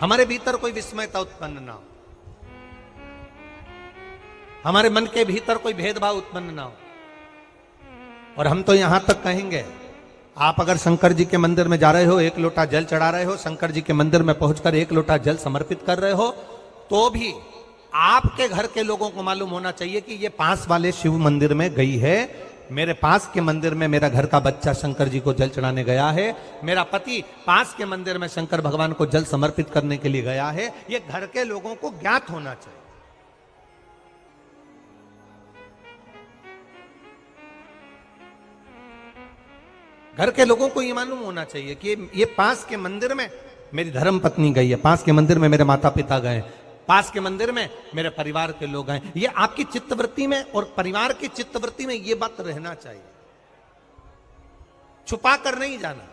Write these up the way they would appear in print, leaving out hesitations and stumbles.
हमारे भीतर कोई विस्मयता उत्पन्न ना हो, हमारे मन के भीतर कोई भेदभाव उत्पन्न ना हो। और हम तो यहां तक कहेंगे, आप अगर शंकर जी के मंदिर में जा रहे हो, एक लोटा जल चढ़ा रहे हो, शंकर जी के मंदिर में पहुंचकर एक लोटा जल समर्पित कर रहे हो, तो भी आपके घर के लोगों को मालूम होना चाहिए कि ये पास वाले शिव मंदिर में गई है, मेरे पास के मंदिर में मेरा घर का बच्चा शंकर जी को जल चढ़ाने गया है, मेरा पति पास के मंदिर में शंकर भगवान को जल समर्पित करने के लिए गया है। ये घर के लोगों को ज्ञात होना चाहिए। घर के लोगों को ये मालूम होना चाहिए कि ये पास के मंदिर में मेरी धर्म पत्नी गई है, पास के मंदिर में मेरे माता पिता गए, पास के मंदिर में मेरे परिवार के लोग हैं। ये आपकी चित्तवृत्ति में और परिवार की चित्तवृत्ति में ये बात रहना चाहिए, छुपा कर नहीं जाना।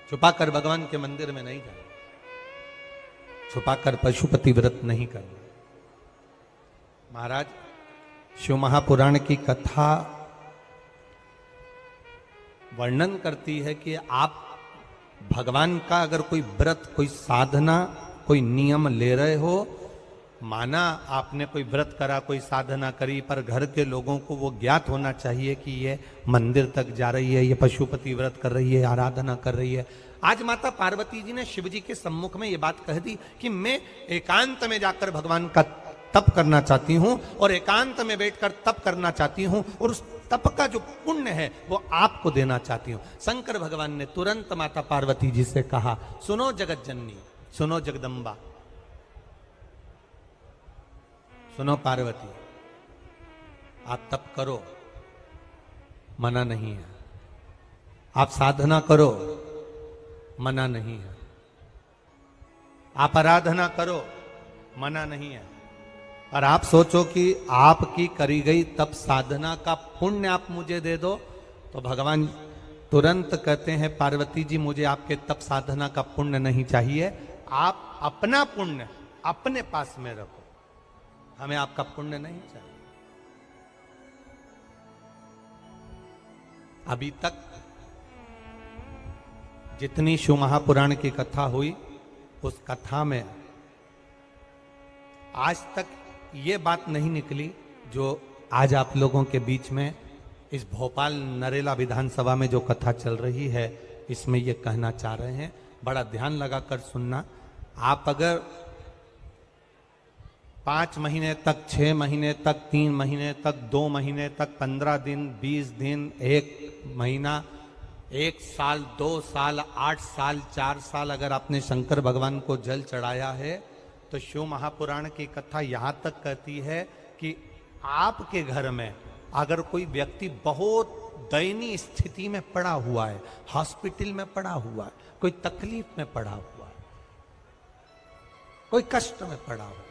छुपाकर भगवान के मंदिर में नहीं जाना, छुपाकर पशुपति व्रत नहीं करना। महाराज, शिव महापुराण की कथा वर्णन करती है कि आप भगवान का अगर कोई व्रत, कोई साधना, कोई नियम ले रहे हो, माना आपने कोई व्रत करा, कोई साधना करी, पर घर के लोगों को वो ज्ञात होना चाहिए कि ये मंदिर तक जा रही है, ये पशुपति व्रत कर रही है, आराधना कर रही है। आज माता पार्वती जी ने शिव जी के सम्मुख में ये बात कह दी कि मैं एकांत में जाकर भगवान का तप करना चाहती हूं और एकांत में बैठकर तप करना चाहती हूं, और उस तप का जो पुण्य है वो आपको देना चाहती हूं। शंकर भगवान ने तुरंत माता पार्वती जी से कहा, सुनो जगत जननी, सुनो जगदम्बा, सुनो पार्वती, आप तप करो, मना नहीं है, आप साधना करो, मना नहीं है, आप आराधना करो, मना नहीं है, और आप सोचो कि आपकी करी गई तप साधना का पुण्य आप मुझे दे दो, तो भगवान तुरंत कहते हैं, पार्वती जी मुझे आपके तप साधना का पुण्य नहीं चाहिए, आप अपना पुण्य अपने पास में रखो, हमें आपका पुण्य नहीं चाहिए। अभी तक जितनी शिव महापुराण की कथा हुई, उस कथा में आज तक ये बात नहीं निकली जो आज आप लोगों के बीच में इस भोपाल नरेला विधानसभा में जो कथा चल रही है, इसमें ये कहना चाह रहे हैं। बड़ा ध्यान लगाकर सुनना। आप अगर 5 महीने तक, 6 महीने तक, 3 महीने तक, 2 महीने तक, 15 दिन, 20 दिन, 1 महीना, 1 साल, 2 साल, 8 साल, 4 साल अगर आपने शंकर भगवान को जल चढ़ाया है, तो शिव महापुराण की कथा यहां तक कहती है कि आपके घर में अगर कोई व्यक्ति बहुत दयनीय स्थिति में पड़ा हुआ है, हॉस्पिटल में पड़ा हुआ है, कोई तकलीफ में पड़ा हुआ है, कोई कष्ट में पड़ा हुआ है,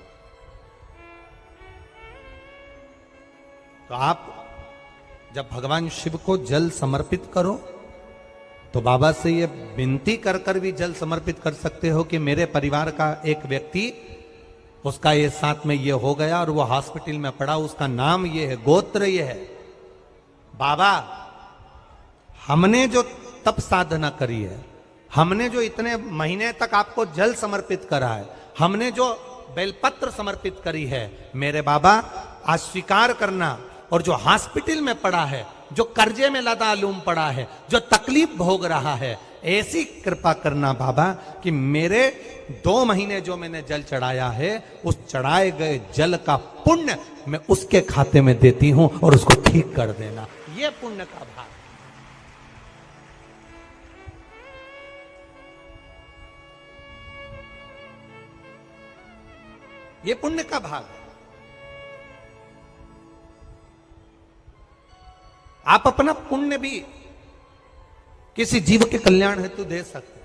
तो आप जब भगवान शिव को जल समर्पित करो तो बाबा से ये विनती कर कर भी जल समर्पित कर सकते हो कि मेरे परिवार का एक व्यक्ति, उसका ये साथ में ये हो गया और वो हॉस्पिटल में पड़ा, उसका नाम ये है, गोत्र ये है, बाबा हमने जो तप साधना करी है, हमने जो इतने महीने तक आपको जल समर्पित करा है, हमने जो बेलपत्र समर्पित करी है, मेरे बाबा आज स्वीकार करना, और जो हॉस्पिटल में पड़ा है, जो कर्जे में लदालूम पड़ा है, जो तकलीफ भोग रहा है, ऐसी कृपा करना बाबा कि मेरे 2 महीने जो मैंने जल चढ़ाया है, उस चढ़ाए गए जल का पुण्य मैं उसके खाते में देती हूं और उसको ठीक कर देना। यह पुण्य का भाग, ये पुण्य का भाग है। आप अपना पुण्य भी किसी जीव के कल्याण हेतु दे सकते।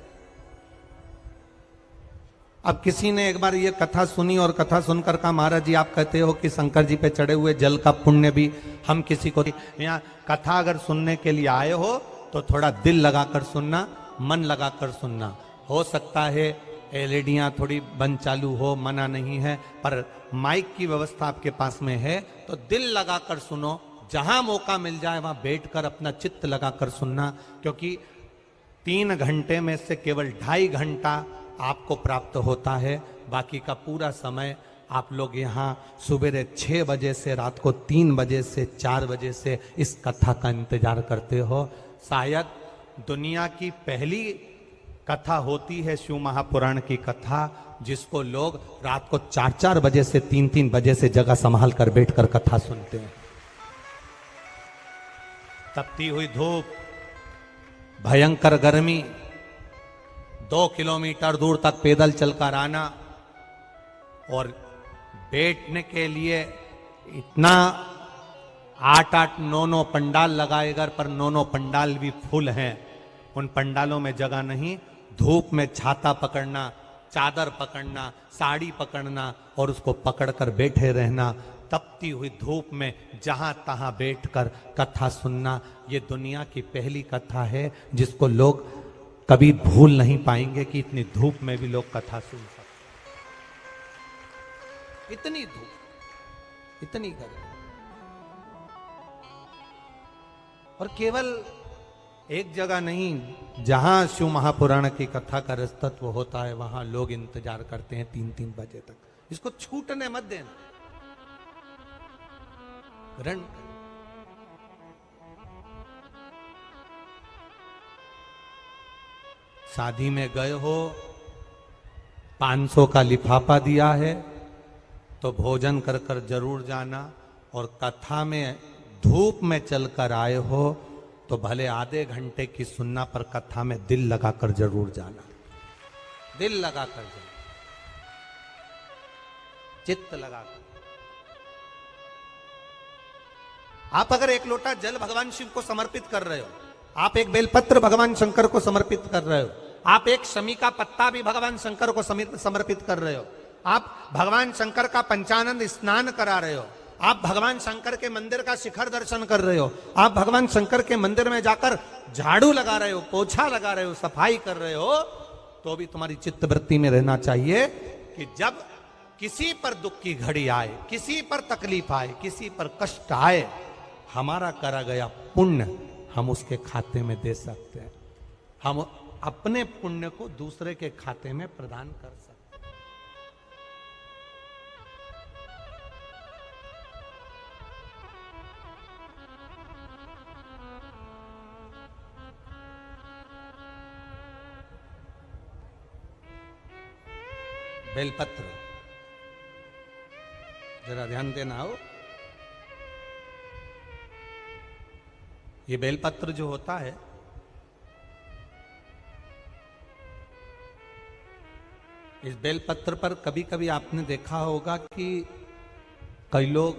अब किसी ने एक बार ये कथा सुनी और कथा सुनकर कहा, महाराज जी आप कहते हो कि शंकर जी पे चढ़े हुए जल का पुण्य भी हम किसी को, यहाँ कथा अगर सुनने के लिए आए हो तो थोड़ा दिल लगाकर सुनना, मन लगाकर सुनना। हो सकता है एलईडियां थोड़ी बंद चालू हो, मना नहीं है, पर माइक की व्यवस्था आपके पास में है तो दिल लगाकर सुनो, जहां मौका मिल जाए वहां बैठकर अपना चित्त लगाकर सुनना, क्योंकि 3 घंटे में से केवल 2.5 घंटा आपको प्राप्त होता है। बाकी का पूरा समय आप लोग यहाँ सुबह 6 बजे से रात को 3 बजे से 4 बजे से इस कथा का इंतजार करते हो। शायद दुनिया की पहली कथा होती है शिव महापुराण की कथा, जिसको लोग रात को 4-4 बजे से 3-3 बजे से जगह संभाल कर बैठकर कथा सुनते हैं। तपती हुई धूप, भयंकर गर्मी, 2 किलोमीटर दूर तक पैदल चलकर आना और बैठने के लिए इतना 8-8, 9-9 पंडाल लगाए घर पर, 9-9 पंडाल भी फुल हैं। उन पंडालों में जगह नहीं। धूप में छाता पकड़ना, चादर पकड़ना, साड़ी पकड़ना और उसको पकड़कर बैठे रहना, तपती हुई धूप में जहां तहां बैठकर कथा सुनना, ये दुनिया की पहली कथा है जिसको लोग कभी भूल नहीं पाएंगे कि इतनी धूप में भी लोग कथा सुन सकते। इतनी धूप, इतनी गर्मी, और केवल एक जगह नहीं, जहां शिव महापुराण की कथा का रसतत्व होता है वहां लोग इंतजार करते हैं 3-3 बजे तक। इसको छूटने मत देना। ग्रहण शादी में गए हो, 500 का लिफाफा दिया है तो भोजन कर कर जरूर जाना, और कथा में धूप में चलकर आए हो तो भले आधे घंटे की सुनना, पर कथा में दिल लगाकर जरूर जाना। दिल लगाकर जाना, चित्त लगाकर। आप अगर एक लोटा जल भगवान शिव को समर्पित कर रहे हो, आप एक बेलपत्र भगवान शंकर को समर्पित कर रहे हो, आप एक शमी का पत्ता भी भगवान शंकर को समर्पित कर रहे हो, आप भगवान शंकर का पंचानंद स्नान करा रहे हो, आप भगवान शंकर के मंदिर का शिखर दर्शन कर रहे हो, आप भगवान शंकर के मंदिर में जाकर झाड़ू लगा रहे हो, पोछा लगा रहे हो, सफाई कर रहे हो, तो भी तुम्हारी चित्त वृत्ति में रहना चाहिए कि जब किसी पर दुख की घड़ी आए, किसी पर तकलीफ आए, किसी पर कष्ट आए, हमारा करा गया पुण्य हम उसके खाते में दे सकते हैं। हम अपने पुण्य को दूसरे के खाते में प्रदान कर सकते हैं। बेलपत्र जरा ध्यान देना हो। ये बेलपत्र जो होता है, इस बेलपत्र पर कभी कभी आपने देखा होगा कि कई लोग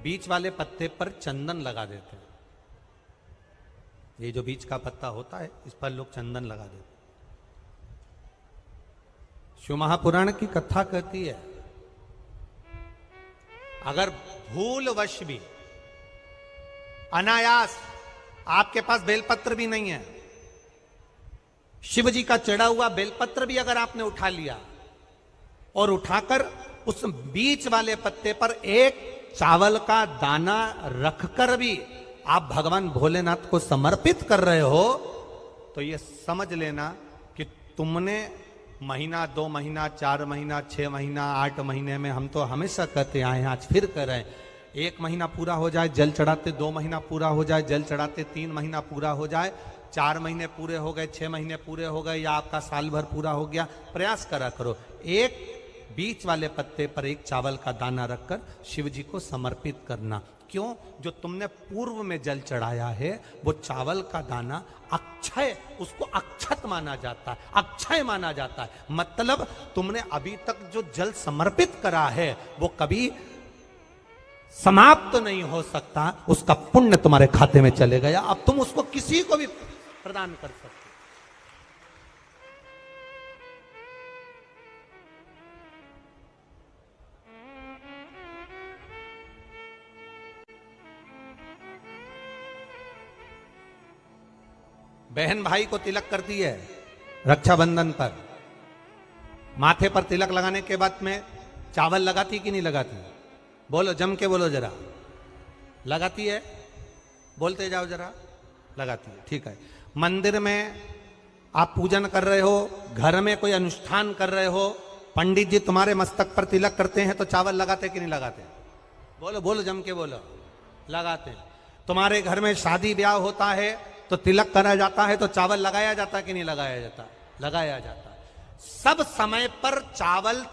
बीच वाले पत्ते पर चंदन लगा देते हैं। ये जो बीच का पत्ता होता है इस पर लोग चंदन लगा देते हैं। शिव महापुराण की कथा कहती है, अगर भूलवश भी अनायास आपके पास बेलपत्र भी नहीं है, शिव जी का चढ़ा हुआ बेलपत्र भी अगर आपने उठा लिया और उठाकर उस बीच वाले पत्ते पर एक चावल का दाना रखकर भी आप भगवान भोलेनाथ को समर्पित कर रहे हो, तो ये समझ लेना कि तुमने महीना, 2 महीना, 4 महीना, 6 महीना, 8 महीने में, हम तो हमेशा कहते आए हैं, आज फिर कह रहे हैं, 1 महीना पूरा हो जाए जल चढ़ाते, 2 महीना पूरा हो जाए जल चढ़ाते, 3 महीना पूरा हो जाए, 4 महीने पूरे हो गए, 6 महीने पूरे हो गए, या आपका साल भर पूरा हो गया, प्रयास करा करो, एक बीच वाले पत्ते पर एक चावल का दाना रखकर शिव जी को समर्पित करना। क्यों? जो तुमने पूर्व में जल चढ़ाया है वो चावल का दाना अक्षय, उसको अक्षत माना जाता है, अक्षय माना जाता है। मतलब तुमने अभी तक जो जल समर्पित करा है वो कभी समाप्त नहीं हो सकता, उसका पुण्य तुम्हारे खाते में चले गया, अब तुम उसको किसी को भी प्रदान कर सकते। बहन भाई को तिलक करती है रक्षाबंधन पर, माथे पर तिलक लगाने के बाद में चावल लगाती कि नहीं लगाती? बोलो, जम के बोलो जरा। लगाती है? बोलते जाओ जरा, लगाती है, ठीक है। मंदिर में आप पूजन कर रहे हो, घर में कोई अनुष्ठान कर रहे हो, पंडित जी तुम्हारे मस्तक पर तिलक करते हैं तो चावल लगाते कि नहीं लगाते? बोलो बोलो, जम के बोलो, लगाते हैं। तुम्हारे घर में शादी ब्याह होता है तो तिलक करा जाता है तो चावल लगाया जाता कि नहीं लगाया जाता? लगाया जाता। सब समय पर चावल,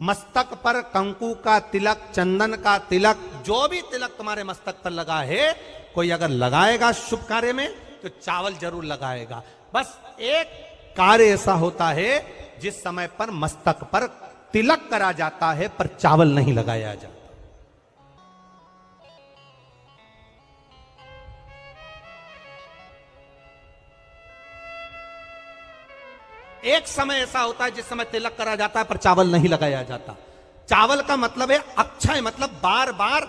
मस्तक पर कंकु का तिलक, चंदन का तिलक, जो भी तिलक तुम्हारे मस्तक पर लगा है, कोई अगर लगाएगा शुभ कार्य में तो चावल जरूर लगाएगा। बस एक कार्य ऐसा होता है जिस समय पर मस्तक पर तिलक करा जाता है पर चावल नहीं लगाया जाता। एक समय ऐसा होता है जिस समय तिलक करा जाता है पर चावल नहीं लगाया जाता। चावल का मतलब है अक्षय, मतलब बार बार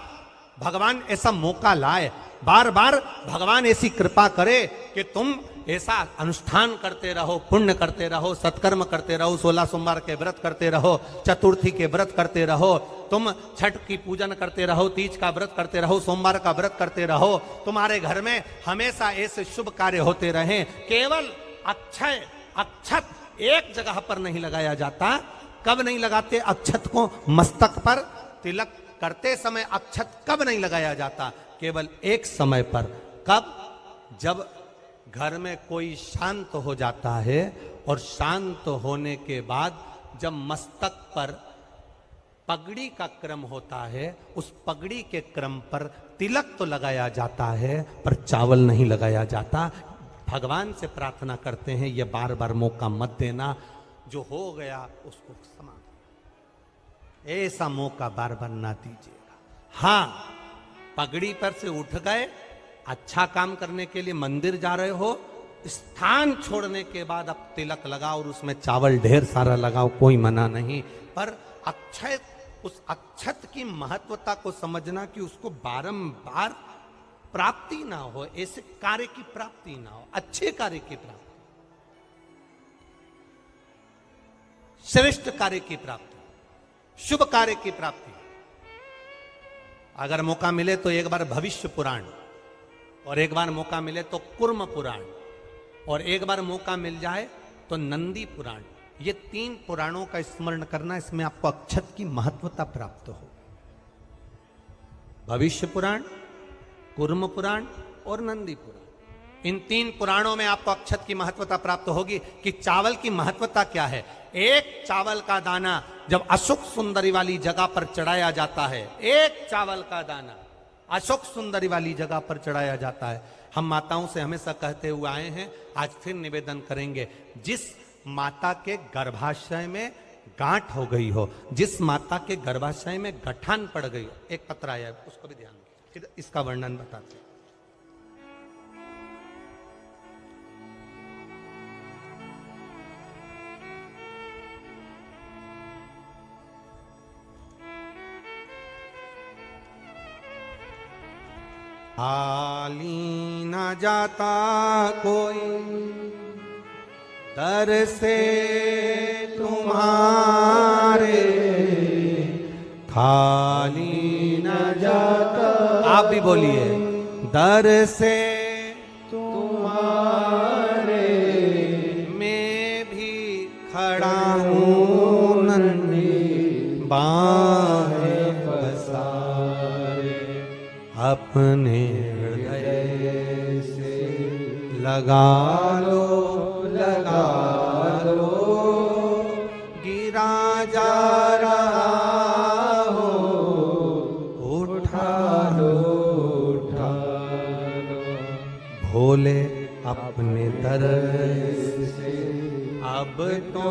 भगवान ऐसा मौका लाए, बार बार भगवान ऐसी कृपा करे कि तुम ऐसा अनुष्ठान करते रहो, पुण्य करते रहो, सत्कर्म करते रहो, 16 सोमवार के व्रत करते रहो, चतुर्थी के व्रत करते रहो, तुम छठ की पूजन करते रहो, तीज का व्रत करते रहो, सोमवार का व्रत करते रहो, तुम्हारे घर में हमेशा ऐसे शुभ कार्य होते रहें। केवल अक्षय, अक्षत एक जगह पर नहीं लगाया जाता। कब नहीं लगाते अक्षत को? मस्तक पर तिलक करते समय अक्षत कब नहीं लगाया जाता? केवल एक समय पर। कब? जब घर में कोई शांत हो जाता है और शांत होने के बाद जब मस्तक पर पगड़ी का क्रम होता है, उस पगड़ी के क्रम पर तिलक तो लगाया जाता है पर चावल नहीं लगाया जाता। भगवान से प्रार्थना करते हैं ये बार बार मौका मत देना, जो हो गया उसको क्षमा, ऐसा मौका बार बार ना दीजिएगा। हाँ, पगड़ी पर से उठ गए, अच्छा काम करने के लिए मंदिर जा रहे हो, स्थान छोड़ने के बाद अब तिलक लगाओ और उसमें चावल ढेर सारा लगाओ, कोई मना नहीं। पर अक्षय, उस अक्षत की महत्वता को समझना कि उसको बारंबार प्राप्ति ना हो, ऐसे कार्य की प्राप्ति ना हो, अच्छे कार्य की प्राप्ति, श्रेष्ठ कार्य की प्राप्ति, शुभ कार्य की प्राप्ति। अगर मौका मिले तो एक बार भविष्य पुराण, और एक बार मौका मिले तो कुर्म पुराण, और एक बार मौका मिल जाए तो नंदी पुराण, ये 3 पुराणों का स्मरण करना, इसमें आपको अक्षत की महत्वता प्राप्त हो। भविष्य पुराण, कुर्म पुराण और नंदी पुराण, इन 3 पुराणों में आपको अक्षत की महत्वता प्राप्त होगी कि चावल की महत्वता क्या है। एक चावल का दाना जब अशोक सुंदरी वाली जगह पर चढ़ाया जाता है, एक चावल का दाना अशोक सुंदरी वाली जगह पर चढ़ाया जाता है। हम माताओं से हमेशा कहते हुए आए हैं, आज फिर निवेदन करेंगे, जिस माता के गर्भाशय में गांठ हो गई हो, जिस माता के गर्भाशय में गठान पड़ गई हो, एक पत्र आया है उसको भी ध्यान, फिर इसका वर्णन बताते हैं। खाली न जाता कोई दर से तुम्हारे, खाली न जाता, आप भी बोलिए, दर से तुम्हारे, मैं भी खड़ा हूँ नन्ही बाहें पसारे, अपने हृदय से लगा लो, लगा लो, गिरा जा रहा हो, उठा लो, उठा लो, भोले अपने दर से अब तो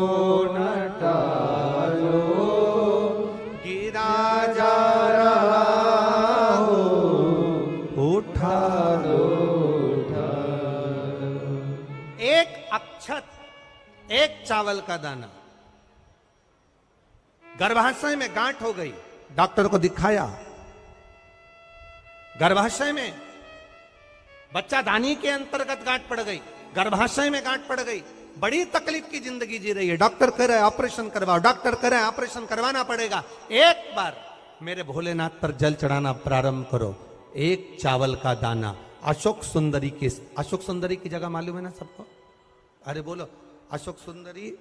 न टालो, गिरा जा रहा हो, उठा लो, उठा लो। एक अक्षत, एक चावल का दाना, गर्भाशय में गांठ हो गई, डॉक्टर को दिखाया, गर्भाशय में बच्चा दानी के अंतर्गत गांठ पड़ गई, गर्भाशय में गांठ पड़ गई, बड़ी तकलीफ की जिंदगी जी रही है, डॉक्टर कह रहे हैं ऑपरेशन करवाओ, डॉक्टर कह रहे हैं ऑपरेशन करवाना पड़ेगा। एक बार मेरे भोलेनाथ पर जल चढ़ाना प्रारंभ करो, एक चावल का दाना। अशोक सुंदरी की जगह मालूम है ना सबको? अरे बोलो, अशोक सुंदरी